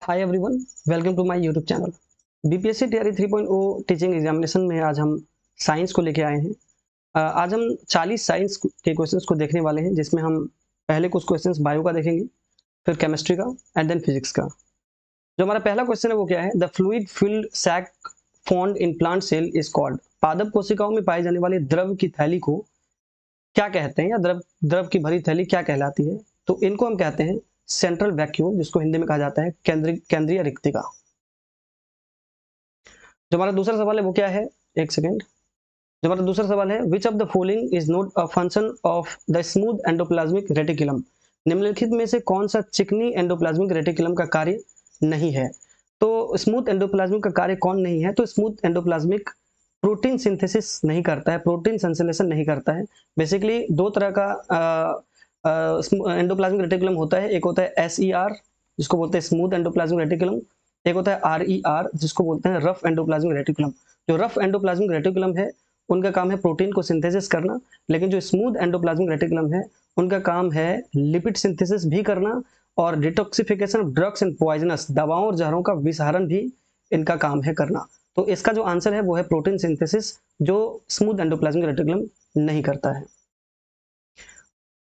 Hi everyone, welcome to my YouTube channel. BPSC TRE 3.0 teaching examination में आज हम science को लेके आए हैं। आज हम 40 साइंस के क्वेश्चंस को देखने वाले हैं, जिसमें हम पहले कुछ क्वेश्चंस बायो का देखेंगे, फिर केमिस्ट्री का एंड देन फिजिक्स का। जो हमारा पहला क्वेश्चन है वो क्या है? The fluid filled sac found in plant cell is called. पादप कोशिकाओं में पाई जाने वाली द्रव की थैली को क्या कहते हैं, या द्रव की भरी थैली क्या कहलाती है? तो इनको हम कहते हैं सेंट्रल वैक्यूम, जिसको हिंदी में कहा जाता है केंद्रीय रिक्तिका। जो हमारा दूसरा सवाल है वो क्या है? एक सेकेंड। जो हमारा दूसरा सवाल है, which of the following is not a function of the smooth endoplasmic reticulum. निम्नलिखित में से कौन सा चिकनी एंडोप्लाज्मिक रेटिकुलम का कार्य नहीं है? तो स्मूथ एंडोप्लाज्मिक का कार्य कौन नहीं है? तो स्मूथ एंडोप्लाज्मिक प्रोटीन सिंथेसिस नहीं करता है, प्रोटीन संश्लेषण नहीं करता है। बेसिकली दो तरह का एंडोप्लाज्मिक रेटिकुलम होता है। एक होता है SER, जिसको बोलते हैं स्मूथ एंडोप्लाज्मिक रेटिकुलम। एक होता है RER, जिसको बोलते हैं रफ एंडोप्लाज्मिक रेटिकुलम। जो रफ एंडोप्लाज्मिक रेटिकुलम है उनका काम है प्रोटीन को सिंथेसिस करना, लेकिन जो स्मूथ एंडोप्लाज्मिक रेटिकुलम है उनका काम है लिपिड सिंथेसिस भी करना, और detoxification of drugs and poisonous, दवाओं और जहरों का विसरण भी इनका काम है करना। तो इसका जो आंसर है वो है प्रोटीन सिंथेसिस, जो स्मूथ एंडोप्लाज्मिक रेटिकुलम नहीं करता है।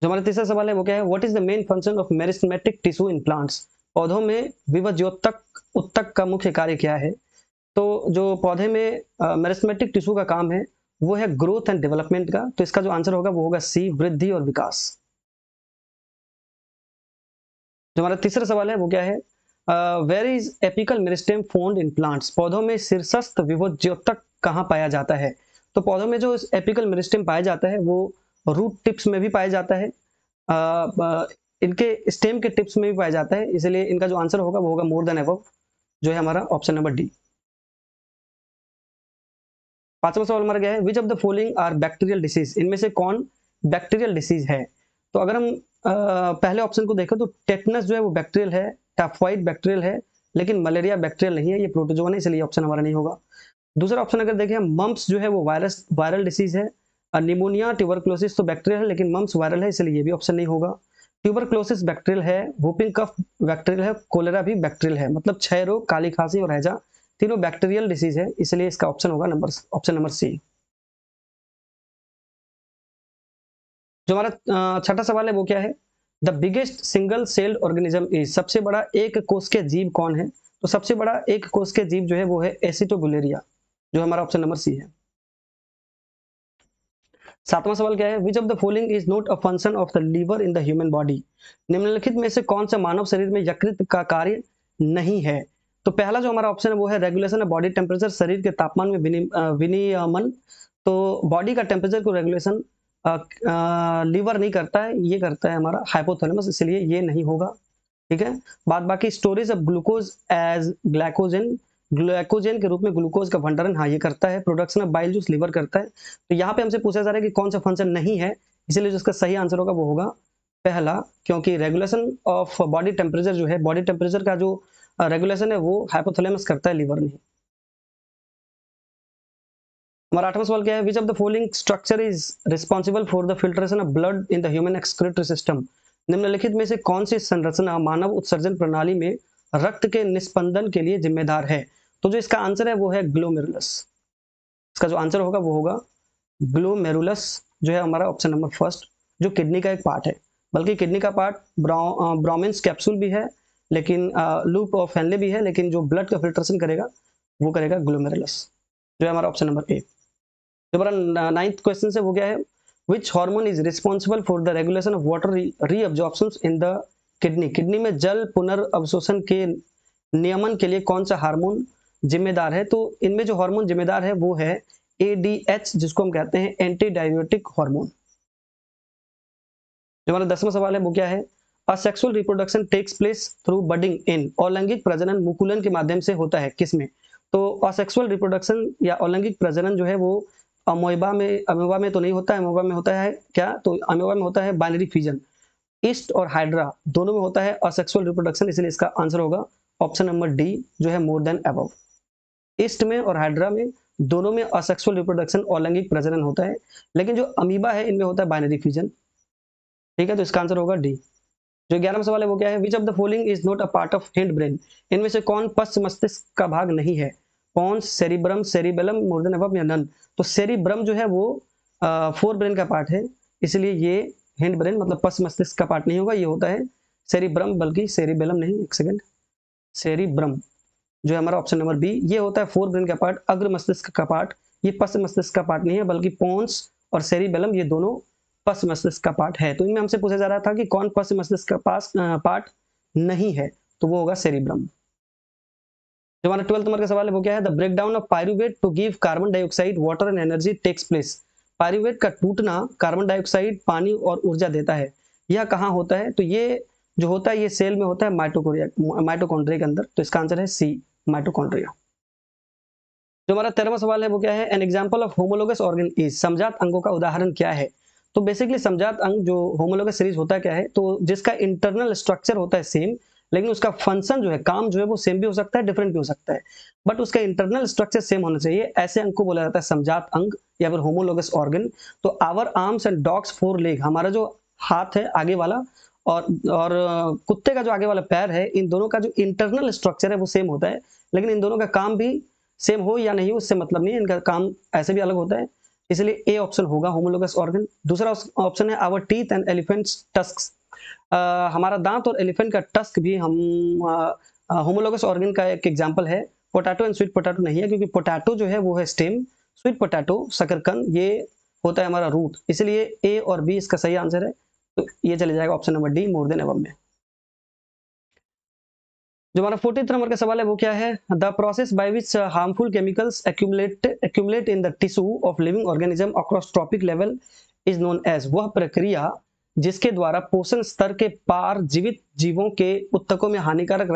जो हमारा तीसरा सवाल है वो क्या है? What is the main function of meristematic tissue in plants. पौधों में विभज्योतक उत्तक का मुख्य कार्य क्या है? तो जो पौधे में मेरिस्टेमेटिक टिश्यू का काम है वो है ग्रोथ एंड डेवलपमेंट का। तो इसका जो आंसर होगा वो होगा C, वृद्धि और विकास। जो हमारा तीसरा सवाल है वो क्या है? Where is apical meristem found in plants. पौधों में शीर्षस्थ विभज्योतक कहाँ पाया जाता है? तो पौधों में जो एपिकल मेरिस्टेम पाया जाता है वो रूट टिप्स में भी पाया जाता है, इनके स्टेम के टिप्स में भी पाया जाता है, इसलिए इनका जो आंसर होगा वो होगा मोर देन अबव, जो है हमारा ऑप्शन नंबर डी। पांचवा सवाल हमारा क्या है? Which of the following are bacterial disease. इनमें से कौन बैक्टीरियल डिसीज है? तो अगर हम पहले ऑप्शन को देखें तो टेटनस जो है वो बैक्टीरियल है, टाइफाइड बैक्टीरियल है, लेकिन मलेरिया बैक्टीरियल नहीं है, ये प्रोटोजोआ है, इसलिए ऑप्शन हमारा नहीं होगा। दूसरा ऑप्शन अगर देखें, मम्प्स जो है वो वायरल डिसीज है। निमोनिया ट्यूबरक्लोसिस तो बैक्टीरियल है, लेकिन मम्प्स वायरल है, इसलिए ये भी ऑप्शन नहीं होगा। ट्यूबरक्लोसिस बैक्टीरियल है, वूपिंग कफ बैक्टीरियल है, कोलेरा भी बैक्टीरियल है। मतलब क्षय रोग, काली खांसी और हैजा तीनों बैक्टीरियल डिसीज है, इसलिए इसका ऑप्शन होगा ऑप्शन नंबर C। जो हमारा छठा सवाल है वो क्या है? The biggest single celled organism is. सबसे बड़ा एक कोश के जीव कौन है? तो सबसे बड़ा एक कोश के जीव जो है वो है एसिटोबुलेरिया, जो हमारा ऑप्शन नंबर C है। सातवां सवाल क्या है? Which of the following is not a function of the liver in the human body. निम्नलिखित में से कौन सा मानव शरीर में यकृत का कार्य नहीं है? तो पहला जो हमारा ऑप्शन है वो है रेगुलेशन ऑफ बॉडी टेम्परेचर, शरीर के तापमान में विनियमन। तो बॉडी का टेम्परेचर को रेगुलेशन लीवर नहीं करता है, ये करता है हमारा हाइपोथैलेमस, इसलिए ये नहीं होगा। ठीक है, बाद बाकी storage of glucose as glycogen के रूप में ग्लूकोज का भंडारण, हाँ ये करता है। Production of bile juice liver करता है। तो यहाँ पे हमसे पूछा जा रहा है कि कौन सा फंक्शन नहीं है, इसलिए जिसका सही आंसर होगा वो होगा पहला, क्योंकि रेगुलेशन ऑफ बॉडी टेम्परेचर जो है, बॉडी टेम्परेचर का जो रेगुलेशन है वो हाइपोथैलेमस करता है, लीवर नहीं। हमारा आठवां सवाल क्या है? Which of the following structure is responsible for the filtration of blood in the human excretory system. निम्नलिखित में से कौन सी संरचना मानव उत्सर्जन प्रणाली में रक्त के निस्पंदन के लिए जिम्मेदार है? तो जो इसका आंसर है वो है ग्लोमेरुलस। इसका जो आंसर होगा वो होगा ग्लोमेरुलस, जो है हमारा ऑप्शन नंबर फर्स्ट, जो किडनी का एक पार्ट है। बल्कि किडनी का पार्ट ब्राह्मण्स कैप्सूल भी है, लेकिन लूप ऑफ हेनले भी है, लेकिन जो ब्लड का फिल्ट्रेशन करेगा वो करेगा ग्लोमेरुलस, जो है हमारा ऑप्शन नंबर ए। जो हमारा नाइन्थ क्वेश्चन है वो क्या है? Which hormone is responsible for the regulation of water reabsorption in the kidney. Kidney में जल पुनर्अवशोषण के नियमन के लिए कौन सा हार्मोन जिम्मेदार है? तो इनमें जो हार्मोन जिम्मेदार है वो है ADH, जिसको हम कहते हैं एंटी डाययूरेटिक हार्मोन। जो हमारा 10वां सवाल है वो क्या है? Asexual reproduction takes place through budding in. अलैंगिक प्रजनन मुकुलन के माध्यम से होता है, किसमें? तो असेक्सुअल रिप्रोडक्शन या अलैंगिक प्रजनन जो है वो अमोइबा में तो नहीं होता है। अमोइबा में होता है क्या? तो अमोइबा में होता है बाइनरी फ्यूजन। ईस्ट और हाइड्रा दोनों में होता है असेक्सुअल रिप्रोडक्शन, इसलिए इसका आंसर होगा ऑप्शन नंबर डी, जो है मोर देन अबव। ईस्ट में और हाइड्रा में दोनों में असेक्सुअल रिप्रोडक्शन अलैंगिक प्रजनन होता है, लेकिन जो अमीबा है इनमें होता है बाइनरी फ्यूजन। ठीक है, तो इसका आंसर होगा डी। जो 11वां सवाल है वो क्या है, which of the following is not a part of hind brain, इनमें से कौन पश्च मस्तिष्क का भाग नहीं है, pons, cerebrum, cerebellum, more than above या नन। तो सेरिब्रम जो है वो फोर ब्रेन का पार्ट है, इसलिए ये हिंड ब्रेन मतलब पश्च मस्तिष्क का पार्ट नहीं होगा, ये होता है सेरिब्रम, बल्कि सेरिबेलम नहीं, एक सेकंड, सेरिब्रम जो है हमारा ऑप्शन नंबर बी, ये होता है फोर ब्रेन का पार्ट, अग्र मस्तिष्क का पार्ट, ये पश्च मस्तिष्क का पार्ट नहीं है, बल्कि पोन्स और सेरिबेलम ये दोनों पश्च मस्तिष्क का पार्ट है। तो इनमें हमसे पूछा जा रहा था कि कौन पश्च मस्तिष्क का पार्ट नहीं है, तो वो होगा सेरिब्रम। जो हमारा 12th नंबर का सवाल है वो क्या है, the breakdown of pyruvate to give carbon dioxide water and energy takes place, pyruvate का टूटना कार्बन डाइऑक्साइड, पानी और ऊर्जा देता है, यह कहाँ होता है, तो ये जो होता है ये सेल में होता है, माइटोकॉन्ड्रिया के अंदर, तो इसका आंसर है सी, माइटोकॉन्ड्रिया। जो हमारा 13वां सवाल है वो क्या है, an example of homologous organ is, समजात अंगों का उदाहरण क्या है। तो बेसिकली समजात अंग जो होमोलोगस सीरीज होता है क्या है, तो जिसका इंटरनल स्ट्रक्चर होता है सेम, लेकिन उसका फंक्शन जो है, काम जो है वो सेम भी हो सकता है, डिफरेंट भी हो सकता है, बट उसका इंटरनल स्ट्रक्चर सेम होना चाहिए, ऐसे अंग को बोला जाता है समजात अंग या फिर होमोलोगस ऑर्गन। तो our arms and dog's fore leg, हमारा जो हाथ है आगे वाला और कुत्ते का जो आगे वाला पैर है, इन दोनों का जो इंटरनल स्ट्रक्चर है वो सेम होता है, लेकिन इन दोनों का काम भी सेम हो या नहीं उससे मतलब नहीं है, इनका काम ऐसे भी अलग होता है, इसलिए ए ऑप्शन होगा होमोलोगस ऑर्गन। दूसरा ऑप्शन है our teeth and elephant's tusks, हमारा दांत और एलिफेंट का टस्क भी हम होमोलोगस ऑर्गन का एक एग्जांपल है। पोटैटो एंड स्वीट पोटैटो नहीं है, क्योंकि पोटैटो जो है वो है स्टेम, स्वीट पोटैटो शकरकंद ये होता है हमारा रूट, इसलिए ए और बी इसका सही आंसर है, तो ये चले जाएगा option number D, more than above में। जो हमारा 14th नंबर का सवाल है वो क्या है, the process by which harmful chemicals accumulate in the tissue of living organism across trophic level is known as, वह प्रक्रिया जिसके द्वारा पोषण स्तर के पार जीवित जीवों के उत्तकों में हानिकारक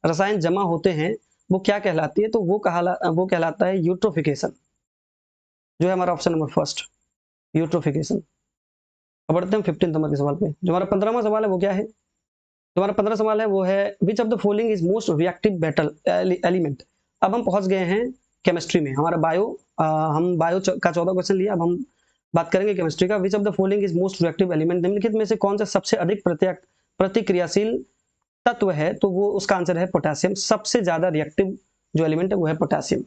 रसायन जमा होते हैं, वो क्या कहलाती है, तो वो कहलाता है यूट्रोफिकेशन, जो है हमारा ऑप्शन नंबर फर्स्ट, यूट्रोफिकेशन। अब बढ़ते हैं 15 नंबर के सवाल पे। जो हमारा 15वां सवाल है वो क्या है, जो हमारा 15 सवाल है वो है which of the following is most reactive metal element. अब हम पहुंच गए हैं केमिस्ट्री में, हमारा हम बायो का 14 क्वेश्चन लिया, अब हम बात करेंगे केमिस्ट्री का। विच of the following is most reactive element, निम्नलिखित में से कौन सा सबसे अधिक प्रतिक्रियाशील तत्व है, तो वो उसका आंसर है पोटेशियम, सबसे ज्यादा रिएक्टिव जो एलिमेंट है वो है potassium.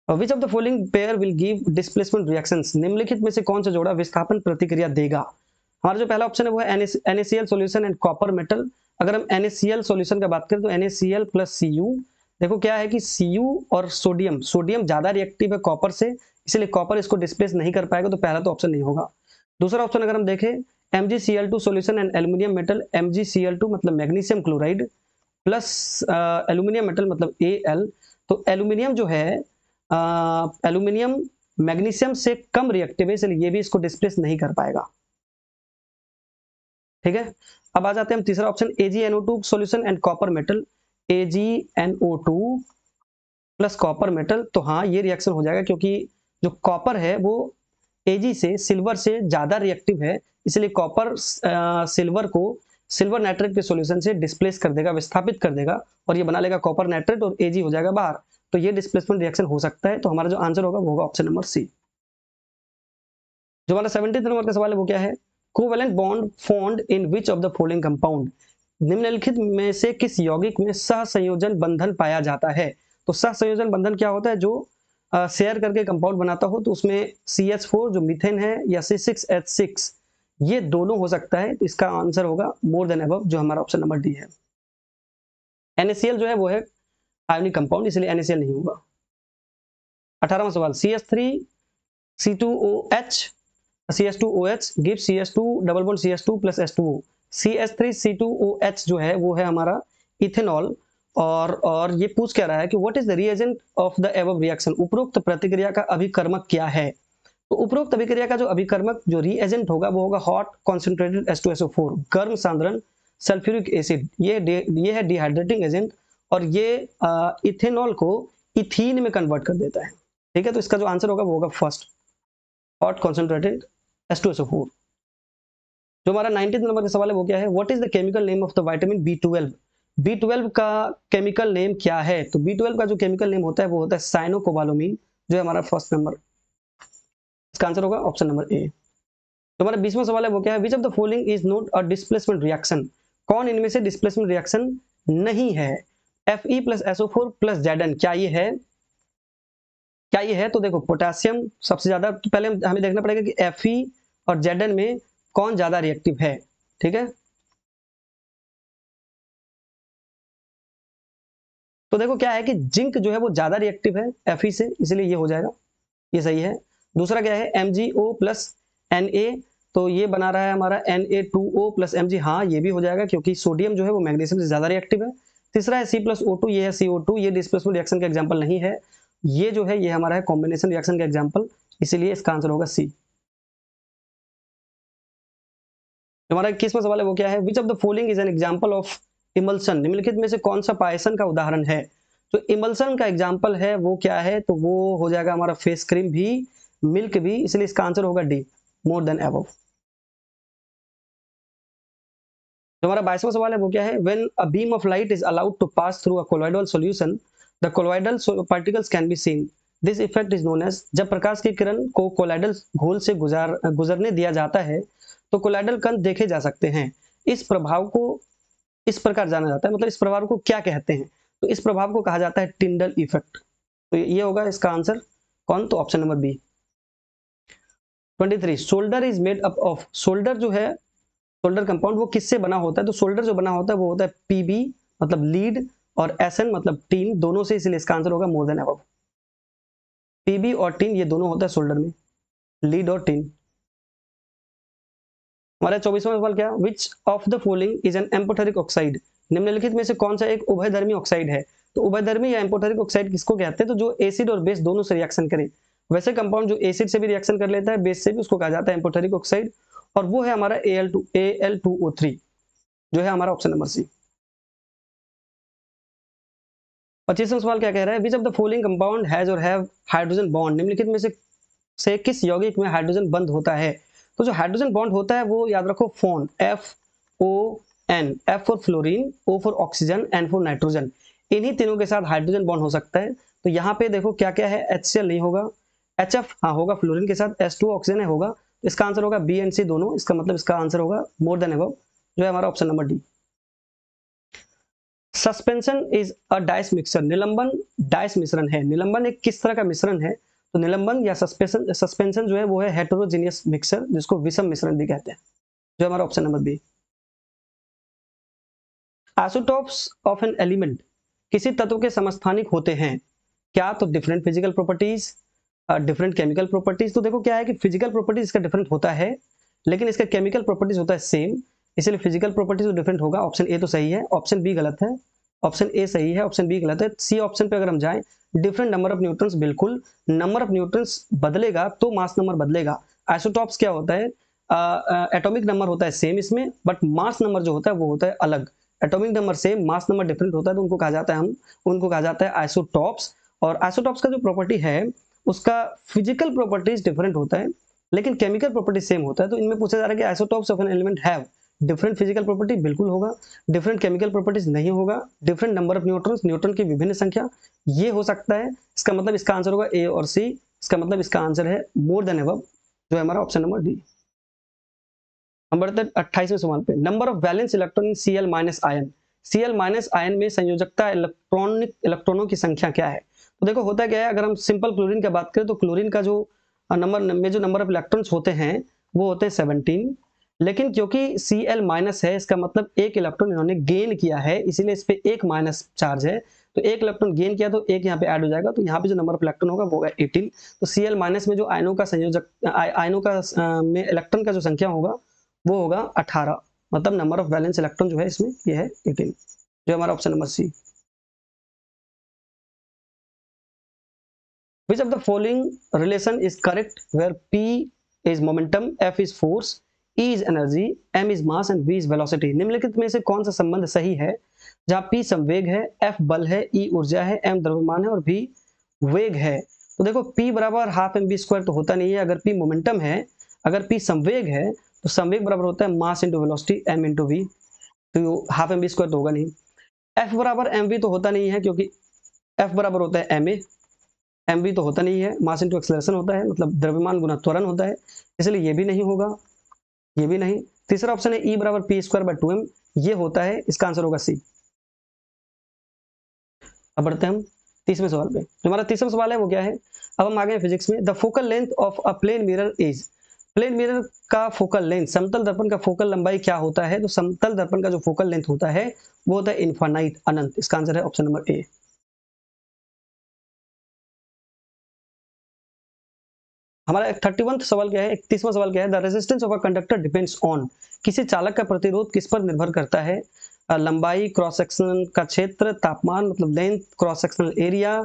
Which of the following pair will give displacement reactions, निम्नलिखित में से कौन सा जोड़ा विस्थापन प्रतिक्रिया देगा। हमारा जो पहला ऑप्शन है वो है NaCl solution and copper metal. अगर हम NaCl सॉल्यूशन का बात करें तो NaCl प्लस Cu, देखो क्या है कि Cu और सोडियम ज्यादा रिएक्टिव है कॉपर से, इसलिए कॉपर इसको डिस्प्लेस नहीं कर पाएगा, तो पहला तो ऑप्शन नहीं होगा। दूसरा ऑप्शन अगर हम देखें MgCl2 solution and aluminium metal, MgCl2 मतलब magnesium chloride plus aluminium metal मतलब Al, तो एल्यूमिनियम जो है एल्यूमिनियम मैग्नीशियम से कम रिएक्टिव है, इसलिए ये भी इसको डिस्प्लेस नहीं कर पाएगा। ठीक है, अब आ जाते हैं हम तीसरा option AgNO2 solution and copper metal, AgNO2 plus copper metal, तो हाँ ये रिएक्शन हो जाएगा, क्योंकि जो कॉपर है वो Ag से सिल्वर से ज्यादा रिएक्टिव है, इसलिए कॉपर सिल्वर नाइट्रेट के सॉल्यूशन से डिस्प्लेस कर देगा, विस्थापित कर देगा, और ये बना लेगा कॉपर नाइट्रेट और Ag हो जाएगा बाहर, तो ये डिस्प्लेसमेंट रिएक्शन हो सकता है, तो हमारा जो आंसर होगा वो होगा ऑप्शन नंबर सी। जो हमारा 17th नंबर का सवाल है वो क्या है, covalent bond formed in which of the following compound, निम्नलिखित में से किस यौगिक में सहसंयोजन बंधन पाया जाता है। तो सहसंयोजन बंधन क्या होता है, जो शेयर करके कंपाउंड बनाता हो, तो उसमें CH4 जो मीथेन है या C6H6 ये दोनों हो सकता है, तो इसका आंसर होगा मोर देन अबव, जो हमारा ऑप्शन नंबर डी है। NaCl जो है वो है आयोनिक कंपाउंड, इसलिए NaCl नहीं होगा। 18वां सवाल CH3C2OH CH2OH give CH2 double bond CH2 plus H2O, CH3C2OH जो है वो है हमारा इथेनॉल, और ये पूछ क्या रहा है कि what is the reagent of the above reaction, उपरोक्त प्रतिक्रिया का अभिकर्मक क्या है। तो उपरोक्त अभिक्रिया का जो अभिकर्मक जो रिएजेंट होगा वो होगा हॉट कॉन्सेंट्रेटेड H2SO4, गर्म सांद्रण सल्फ्यूरिक एसिड, ये है डिहाइड्रेटिंग एजेंट, और ये इथेनॉल को इथीन में कन्वर्ट कर देता है। ठीक है, तो इसका जो आंसर होगा वो होगा फर्स्ट, हॉट कॉन्सेंट्रेटेड H2SO4। जो हमारा 19th नंबर का सवाल है वो क्या है, what is the chemical name of the vitamin B12, B12 का केमिकल नेम क्या है। तो B12 का जो केमिकल नेम होता है वो होता है साइनोकोबालामिन, जो है हमारा फर्स्ट नंबर, इसका आंसर होगा ऑप्शन नंबर ए। हमारा 20वां सवाल है वो क्या है, which of the following is not a displacement reaction, कौन इनमें से डिस्प्लेसमेंट रिएक्शन नहीं है। Fe plus SO4 plus Zn, क्या ये है, क्या ये है? तो देखो पोटेशियम सबसे ज्यादा, तो पहले हमें देखना पड़ेगा कि Fe और Zn में कौन ज्यादा रिएक्टिव है, ठीक है। तो देखो क्या है कि जिंक जो है वो ज्यादा रिएक्टिव है Fe से, इसलिए ये हो जाएगा, ये सही है। दूसरा क्या है, MgO प्लस Na, तो ये बना रहा है हमारा Na2O प्लस Mg, हाँ ये भी हो जाएगा क्योंकि सोडियम जो है वो मैग्नीशियम से ज्यादा रिएक्टिव है। तीसरा है C प्लस O2, ये है CO2, ये डिस्प्लेसमेंट रिएक्शन का एग्जाम्पल नहीं है, ये जो है ये हमारा है कॉम्बिनेशन रिएक्शन का एग्जाम्पल, इसीलिए इसका आंसर होगा C। हमारा 21वां सवाल है वो क्या है, which of the following is an example of emulsion, निम्नलिखित में से कौन सा पायसन का उदाहरण है। तो इमल्सन का एग्जाम्पल है वो क्या है, तो वो हो जाएगा हमारा फेस क्रीम भी, मिल्क भी, इसलिए इसका आंसर होगा डी, मोर देन अबव। तो हमारा 22वां सवाल है वो क्या है, when a beam of light is allowed to pass through a colloidal solution the colloidal particles can be seen, this effect is known as, जब प्रकाश की किरण को कोलॉइडल घोल से गुजरने दिया जाता है तो कोलॉइडल कण देखे जा सकते हैं, इस प्रभाव को इस प्रकार जाना जाता है, मतलब इस प्रभाव को क्या कहते हैं, तो इस प्रभाव को कहा जाता है टिंडल इफेक्ट। तो ये होगा इसका आंसर कौन, तो option number B. 23, solder is made up of, solder जो है, सोल्डर कंपाउंड वो किससे बना होता है, तो सोल्डर जो बना होता है वो होता है पीबी मतलब लीड और एसएन मतलब टीन, दोनों से, इसलिए इसका आंसर होगा मोर देन अबव। पीबी और टीन ये दोनों होता है सोल्डर में, लीड और टीन। हमारा 24वां सवाल क्या, विच of the following is an amphoteric oxide, निम्नलिखित में से कौन सा एक उभयधर्मी ऑक्साइड है। तो उभयधर्मी या एम्फोटेरिक ऑक्साइड किसको कहते हैं, तो जो एसिड और बेस दोनों से रिएक्शन करे, वैसे कंपाउंड जो एसिड से भी रिएक्शन कर लेता है बेस से भी, उसको कहा जाता है एम्फोटेरिक ऑक्साइड, और वो है हमारा Al2O3, जो है हमारा ऑप्शन नंबर सी। 25वां सवाल क्या कह रहा है, which of the following compound has और हैव हाइड्रोजन बॉन्ड, निम्नलिखित में से किस यौगिक में हाइड्रोजन बंद होता है। तो जो हाइड्रोजन बॉन्ड होता है वो याद रखो phone, FON, F for fluorine, O for oxygen, N for nitrogen, इन्हीं तीनों के साथ हाइड्रोजन बॉन्ड हो सकता है। तो यहाँ पे देखो क्या क्या है, HCl नहीं होगा, HF हाँ होगा फ्लोरीन के साथ, H2O ऑक्सीजन है होगा, इसका आंसर होगा B एंड C दोनों, इसका मतलब इसका आंसर होगा मोर देन अबव, जो है हमारा option number D. Suspension is a dice mixer, निलंबन डाइस मिश्रण है, निलंबन एक किस तरह का मिश्रण है, तो निलंबन या सस्पेंशन जो है वो है हेटेरोजेनियस मिक्सर, जिसको विषम मिश्रण भी कहते हैं, जो हमारा option number B. Isotopes of an element, किसी तत्व के समस्थानिक होते हैं क्या, तो different physical properties, different chemical properties. तो देखो क्या है कि फिजिकल प्रॉपर्टीज इसका डिफरेंट होता है, लेकिन इसका केमिकल प्रॉपर्टीज होता है सेम, इसलिए फिजिकल प्रॉपर्टीज तो डिफरेंट होगा, ऑप्शन ए तो सही है, ऑप्शन बी गलत है, ऑप्शन ए सही है, ऑप्शन बी गलत है। सी ऑप्शन पे अगर हम जाएं, डिफरेंट नंबर ऑफ न्यूट्रॉन्स, बिल्कुल नंबर ऑफ न्यूट्रॉन्स बदलेगा तो मास नंबर बदलेगा। आइसोटॉप्स क्या होता है, एटॉमिक नंबर होता है सेम इसमें, बट मास नंबर जो होता है वो होता है अलग, atomic number same mass number different होता है, तो उनको कहा जाता है आइसोटॉप्स। और आइसोटॉप्स का जो प्रॉपर्टी है उसका फिजिकल प्रॉपर्टीज डिफरेंट होता है, लेकिन केमिकल प्रॉपर्टीज सेम होता है। तो इनमें पूछा जा रहा है कि isotopes of an element have different physical property, बिल्कुल होगा, डिफरेंट केमिकल प्रॉपर्टीज नहीं होगा, different number of neutrons, neutron की विभिन्न संख्या, ये हो सकता है, इसका मतलब इसका आंसर होगा ए और सी, इसका मतलब इसका आंसर है मोर देन अबव, जो है हमारा ऑप्शन नंबर डी। नंबर 28वें सवाल पे, number of valence electron in Cl minus ion, Cl minus ion में संयोजकता इलेक्ट्रॉनों की संख्या क्या है। तो देखो होता क्या है, अगर हम सिंपल क्लोरीन की बात करें तो क्लोरीन का जो नंबर ऑफ इलेक्ट्रॉन्स होते हैं वो होते हैं 17, लेकिन क्योंकि Cl माइनस है, इसका मतलब एक इलेक्ट्रॉन इन्होंने गेन किया है, इसीलिए इस पे एक माइनस चार्ज है, तो एक इलेक्ट्रॉन गेन किया तो एक यहाँ पे ऐड हो जाएगा, तो यहाँ पे जो नंबर ऑफ इलेक्ट्रॉन होगा वो होगा 18। तो Cl माइनस में जो आयनों का संयोजक आयनों का में इलेक्ट्रॉन का जो संख्या होगा वो होगा 18, मतलब नंबर ऑफ वैलेंस इलेक्ट्रॉन जो है इसमें ये है 18, जो हमारा option number C. Which of the following relation is correct where P is momentum, F is force, E is energy, M is mass and V is velocity, निम्नलिखित में से कौन सा संबंध सही है, जहां P संवेग है, F बल है, E ऊर्जा है, M द्रव्यमान है और V वेग है। तो देखो P बराबर हाफ एम बी स्क्वायर तो होता नहीं है, अगर P मोमेंटम है, अगर P संवेग है तो संवेग बराबर होता है mass into velocity M into V, तो हाफ एम बी स्क्वायर तो होगा नहीं। F बराबर एम वी तो होता नहीं है, क्योंकि F बराबर होता है एम ए, एम वी तो होता नहीं है, मास इंटू एक्सेलरेशन होता है, मतलब द्रव्यमान गुना त्वरण होता है, इसलिए ये भी नहीं होगा। ये भी नहीं। तीसरा ऑप्शन है E बराबर पी स्क्वायर बाय 2m, ये होता है, इसका आंसर होगा सी। अब बढ़ते हैं हम 30वें सवाल पे। जो हमारा 30वां सवाल है वो क्या है, अब हम आ गए फिजिक्स में। The focal length of a plane mirror is, plane mirror का फोकल लेंथ, समतल दर्पण का फोकल लंबाई क्या होता है? तो समतल दर्पण का जो फोकल लेंथ होता है वो होता है इनफाइनाइट, अनंत। इसका आंसर है ऑप्शन नंबर ए। हमारा 31वां सवाल क्या है, 31वां सवाल क्या है, the resistance of a conductor depends on, किसी चालक का प्रतिरोध किस पर निर्भर करता है? लंबाई, क्रॉस सेक्शन का क्षेत्र, तापमान मतलब length, cross sectional area,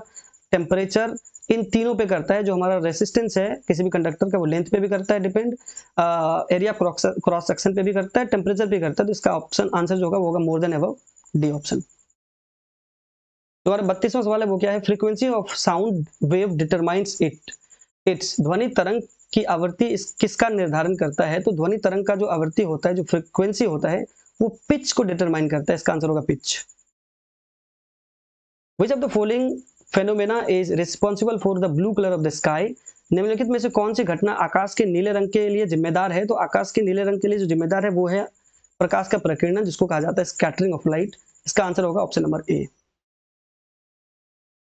temperature, इन तीनों पे करता है। जो हमारा रेसिस्टेंस है किसी भी कंडक्टर का वो लेंथ पे भी करता है डिपेंड, एरिया क्रॉस सेक्शन पे भी करता है, टेम्परेचर पे करता है। तो इसका ऑप्शन आंसर जो होगा वो होगा मोर देन अबव, डी ऑप्शन। तो हमारा 32वां सवाल है वो क्या है, frequency of sound wave determines it's, ध्वनि तरंग की आवृत्ति किसका निर्धारण करता है? तो ध्वनि तरंग का जो आवृत्ति होता है, जो फ्रीक्वेंसी होता है, वो पिच को डिटरमाइन करता है। इसका आंसर होगा pitch. Which of the following phenomena is responsible for the blue color of the sky? निम्नलिखित में से कौन सी घटना आकाश के नीले रंग के लिए जिम्मेदार है? तो आकाश के नीले रंग के लिए जो जिम्मेदार है वो है प्रकाश का प्रकीर्णन, जिसको कहा जाता है स्कैटरिंग ऑफ लाइट। इसका आंसर होगा option number A.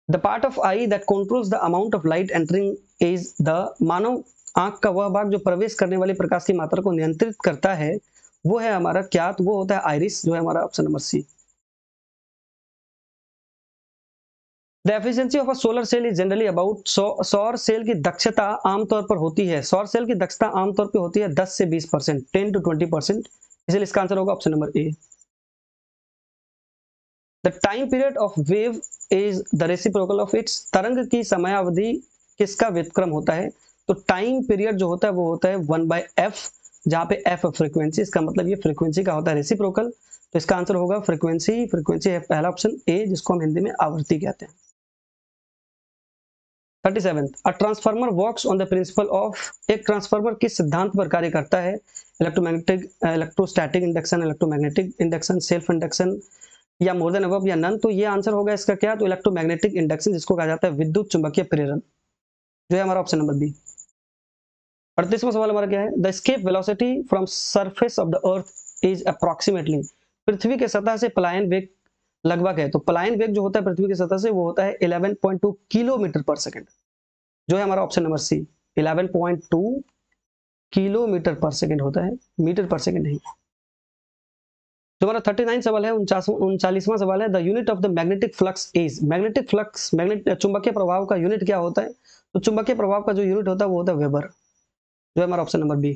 The part of eye that controls the amount of light entering is the, मानव आंख का वह भाग जो प्रवेश करने वाली प्रकाश की मात्रा को नियंत्रित करता है वो है हमारा क्या? तो वो होता है आइरिस, जो है हमारा option number C. The efficiency of a solar cell is generally about, सौर सेल की दक्षता आमतौर पर होती है, सौर सेल की दक्षता आमतौर पर होती है 10 से 20%, 10 to 20%, इसलिए इसका आंसर होगा option number A. The time period of wave is the reciprocal of its, तरंग की समयावधि किसका व्युत्क्रम होता है? तो टाइम पीरियड जो होता है वो होता है 1/f, जहां पे f फ्रीक्वेंसी, इसका मतलब ये फ्रीक्वेंसी का होता है रेसिप्रोकल। तो इसका आंसर होगा फ्रीक्वेंसी, फ्रीक्वेंसी है पहला ऑप्शन ए, जिसको हम हिंदी में आवृत्ति कहते हैं। 37th, a transformer works on the principle of, एक ट्रांसफार्मर किस सिद्धांत पर कार्य करता है? Electromagnetic, electrostatic induction, electromagnetic induction, self induction, या मोर देन अबव, या नन। तो ये आंसर होगा इसका क्या? तो इलेक्ट्रोमैग्नेटिक इंडक्शन, जिसको कहा जाता है विद्युत चुंबकीय प्रेरण, जो है हमारा ऑप्शन नंबर बी। 38वां सवाल हमारा क्या है, the escape velocity from surface of the earth is approximately, पृथ्वी के सतह से पलायन वेग लगभग है। तो पलायन वेग जो होता है पृथ्वी की सतह से वो होता है 11.2 किलोमीटर पर सेकंड, जो है हमारा ऑप्शन नंबर सी, 11.2 किलोमीटर पर सेकंड होता है, मीटर पर सेकंड नहीं। जो हमारा 39 सवाल है, 39वां सवाल है, the unit of the magnetic flux is, magnetic flux, magnetic चुंबकीय प्रभाव का यूनिट क्या होता है? तो चुंबकीय प्रभाव का जो यूनिट होता है वो होता है वेबर, जो है हमारा ऑप्शन नंबर बी।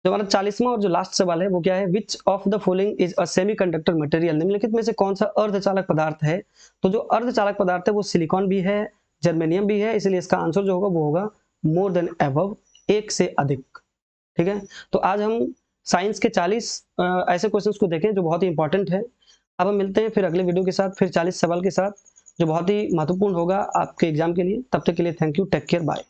जो हमारा 40वां और जो लास्ट सवाल है वो क्या है, which of the following is a semiconductor material, निम्नलिखित में से कौन सा अर्धचालक पदार्थ है? तो जो अर्धचालक पदार्थ है वो सिलिकॉन भी है, जर्मेनियम भी है, इसलिए इसका आंसर जो होगा वो होगा मोर देन अबव, एक से अधिक। ठीक है, तो आज हम साइंस के 40 ऐसे क्वेश्चंस को देखें जो बहुत ही इंपॉर्टेंट है। अब हम मिलते हैं फिर अगले वीडियो के साथ, फिर 40 सवाल के साथ, जो बहुत ही महत्वपूर्ण होगा आपके एग्जाम के लिए। तब तक के लिए thank you, take care, bye.